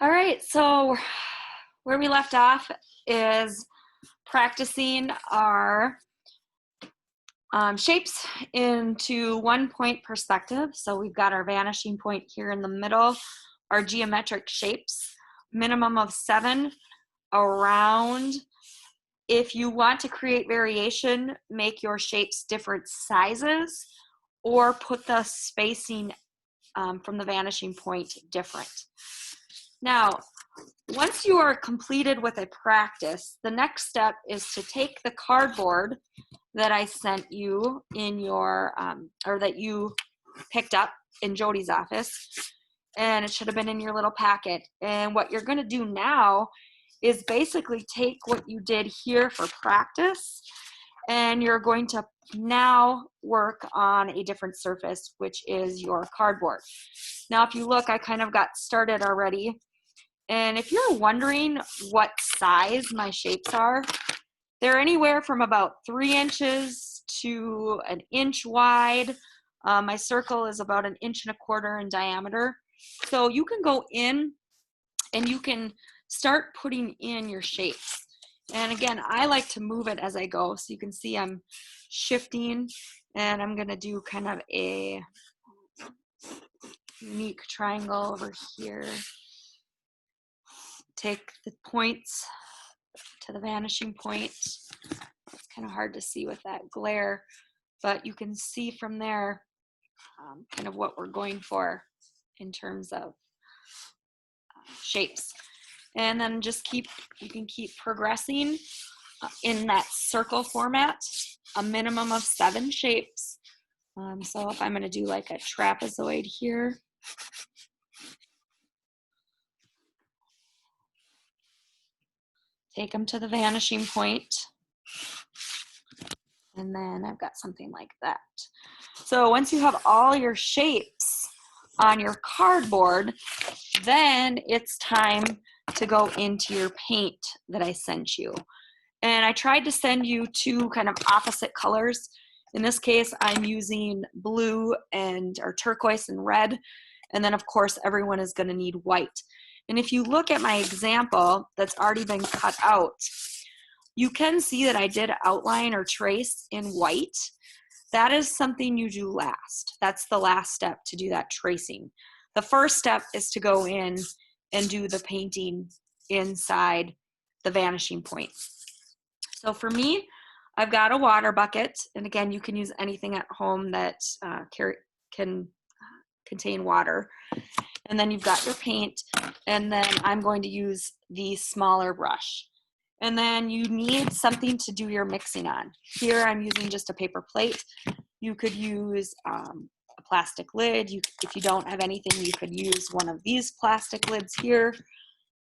All right, so where we left off is practicing our shapes into 1 point perspective. So we've got our vanishing point here in the middle, our geometric shapes, minimum of 7 around. If you want to create variation, make your shapes different sizes or put the spacing from the vanishing point different. Now, once you are completed with a practice, the next step is to take the cardboard that I sent you in your, or that you picked up in Jody's office, and it should have been in your little packet. And what you're gonna do now is basically take what you did here for practice, and you're going to now work on a different surface, which is your cardboard. Now, if you look, I kind of got started already. And if you're wondering what size my shapes are, they're anywhere from about 3 inches to 1 inch wide. My circle is about 1.25 inches in diameter. So you can go in and you can start putting in your shapes. And again, I like to move it as I go. So you can see I'm shifting, and I'm gonna do kind of a unique triangle over here. Take the points to the vanishing point. It's kind of hard to see with that glare, but you can see from there kind of what we're going for in terms of shapes. And then just you can keep progressing in that circle format, a minimum of 7 shapes. So if I'm going to do like a trapezoid here, take them to the vanishing point, and then I've got something like that. So once you have all your shapes on your cardboard, then it's time to go into your paint that I sent you. And I tried to send you 2 kind of opposite colors. In this case, I'm using blue or turquoise and red. And then of course, everyone is going to need white. And if you look at my example that's already been cut out, you can see that I did outline or trace in white. That is something you do last. That's the last step, to do that tracing. The first step is to go in and do the painting inside the vanishing point. So for me, I've got a water bucket, and again, you can use anything at home that can contain water. And then you've got your paint, and then I'm going to use the smaller brush. And then you need something to do your mixing on. Here I'm using just a paper plate. You could use a plastic lid. If you don't have anything, you could use one of these plastic lids here.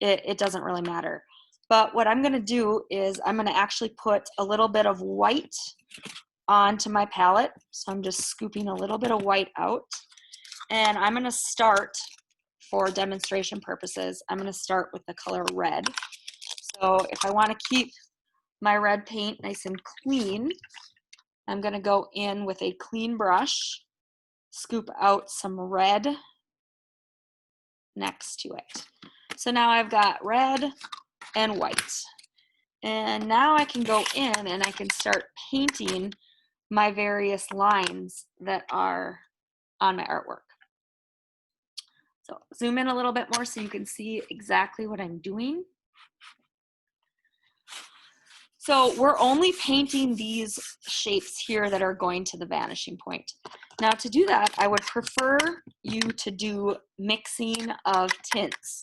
It doesn't really matter. But what I'm gonna do is I'm gonna actually put a little bit of white onto my palette. So I'm just scooping a little bit of white out. And I'm gonna start, for demonstration purposes, I'm gonna start with the color red. So if I wanna keep my red paint nice and clean, I'm gonna go in with a clean brush, scoop out some red next to it. So now I've got red and white. And now I can go in and I can start painting my various lines that are on my artwork. So zoom in a little bit more so you can see exactly what I'm doing. So we're only painting these shapes here that are going to the vanishing point. Now to do that, I would prefer you to do mixing of tints.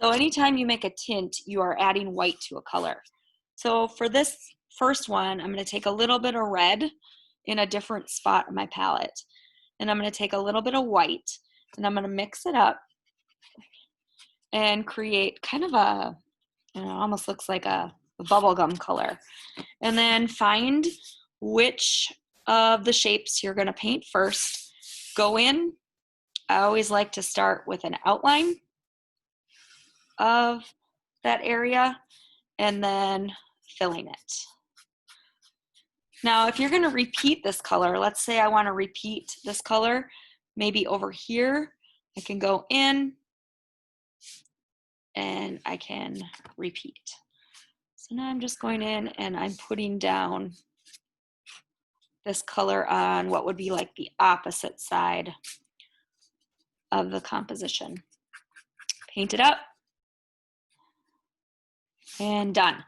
So anytime you make a tint, you are adding white to a color. So for this first one, I'm going to take a little bit of red in a different spot on my palette. And I'm going to take a little bit of white, and I'm going to mix it up and create kind of a, almost looks like a bubblegum color. And then find which of the shapes you're going to paint first. Go in. I always like to start with an outline of that area and then filling it. Now, if you're going to repeat this color, let's say I want to repeat this color, maybe over here, I can go in and I can repeat. So now I'm just going in and I'm putting down this color on what would be like the opposite side of the composition. Paint it up and done.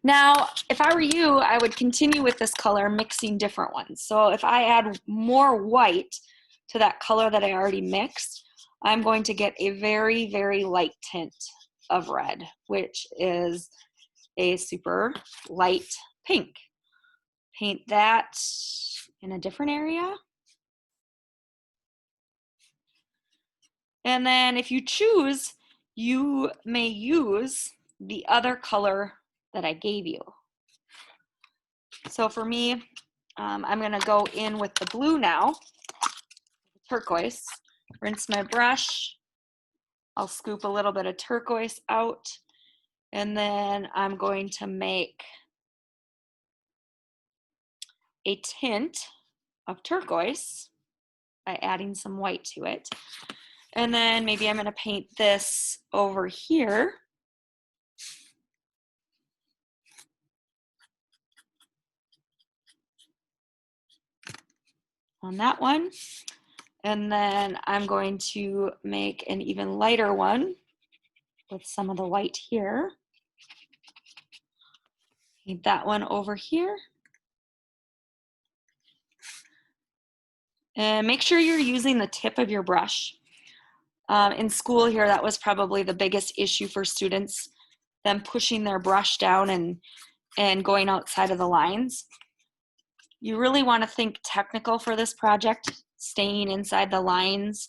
Now, if I were you, I would continue with this color, mixing different ones. So if I add more white to that color that I already mixed, I'm going to get a very, very light tint of red, which is a super light pink. Paint that in a different area. And then if you choose, you may use the other color that I gave you. So for me, I'm gonna go in with the blue now, turquoise, rinse my brush. I'll scoop a little bit of turquoise out, and then I'm going to make a tint of turquoise by adding some white to it. And then maybe I'm gonna paint this over here. On that one. And then I'm going to make an even lighter one with some of the white here. Paint that one over here. And make sure you're using the tip of your brush. In school here, that was probably the biggest issue for students, them pushing their brush down and going outside of the lines. You really want to think technical for this project, staying inside the lines,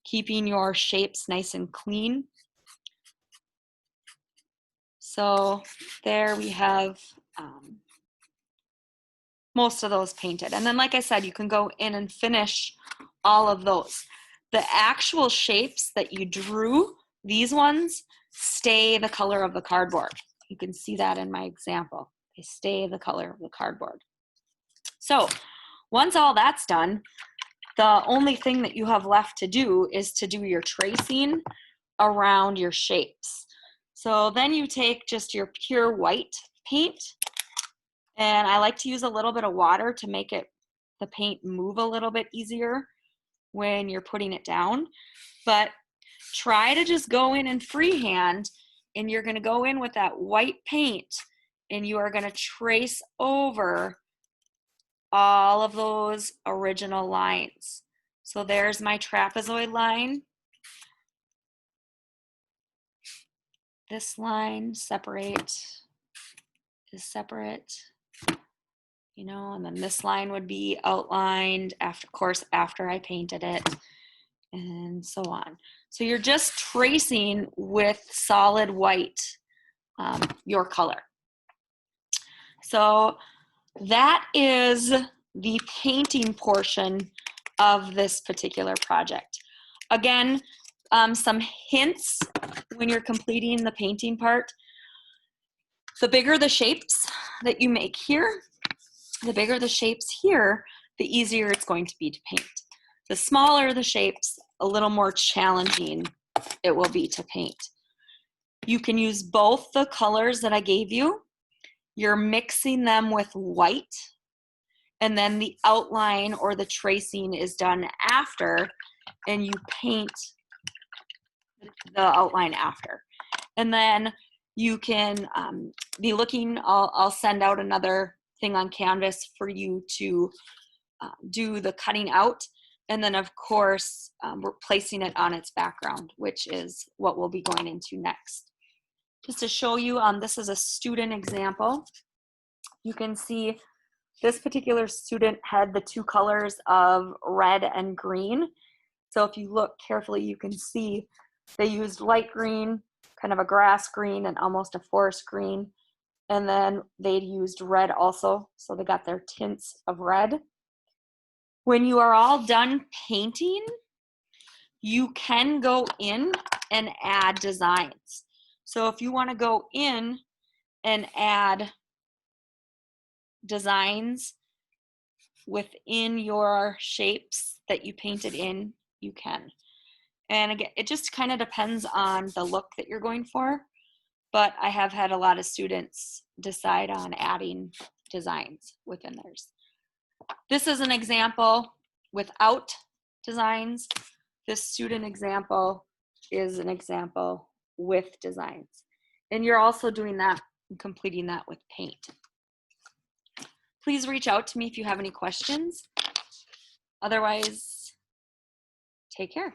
keeping your shapes nice and clean. So there we have most of those painted. And then, like I said, you can go in and finish all of those. The actual shapes that you drew, these ones, stay the color of the cardboard. You can see that in my example. They stay the color of the cardboard. So once all that's done, the only thing that you have left to do is to do your tracing around your shapes. So then you take just your pure white paint, and I like to use a little bit of water to make the paint move a little bit easier when you're putting it down. But try to just go in and freehand, and you're going to go in with that white paint, and you are going to trace over all of those original lines. So there's my trapezoid line. This line is separate, you know, and then this line would be outlined after, of course, after I painted it, and so on. So you're just tracing with solid white your color. So that is the painting portion of this particular project. Again, some hints when you're completing the painting part. The bigger the shapes that you make here, the bigger the shapes here, the easier it's going to be to paint. The smaller the shapes, a little more challenging it will be to paint. You can use both the colors that I gave you. You're mixing them with white, and then the outline or the tracing is done after, and you paint the outline after. And then you can be looking, I'll send out another thing on Canvas for you to do the cutting out, and then of course we're placing it on its background, which is what we'll be going into next. Just to show you, this is a student example. You can see this particular student had the two colors of red and green. So if you look carefully, you can see they used light green, kind of a grass green, and almost a forest green. And then they used red also, so they got their tints of red. When you are all done painting, you can go in and add designs. So if you want to go in and add designs within your shapes that you painted in, you can. And again, it just kind of depends on the look that you're going for. But I have had a lot of students decide on adding designs within theirs. This is an example without designs. This student example is an example with designs. And you're also doing that and completing that with paint. Please reach out to me if you have any questions. Otherwise, take care.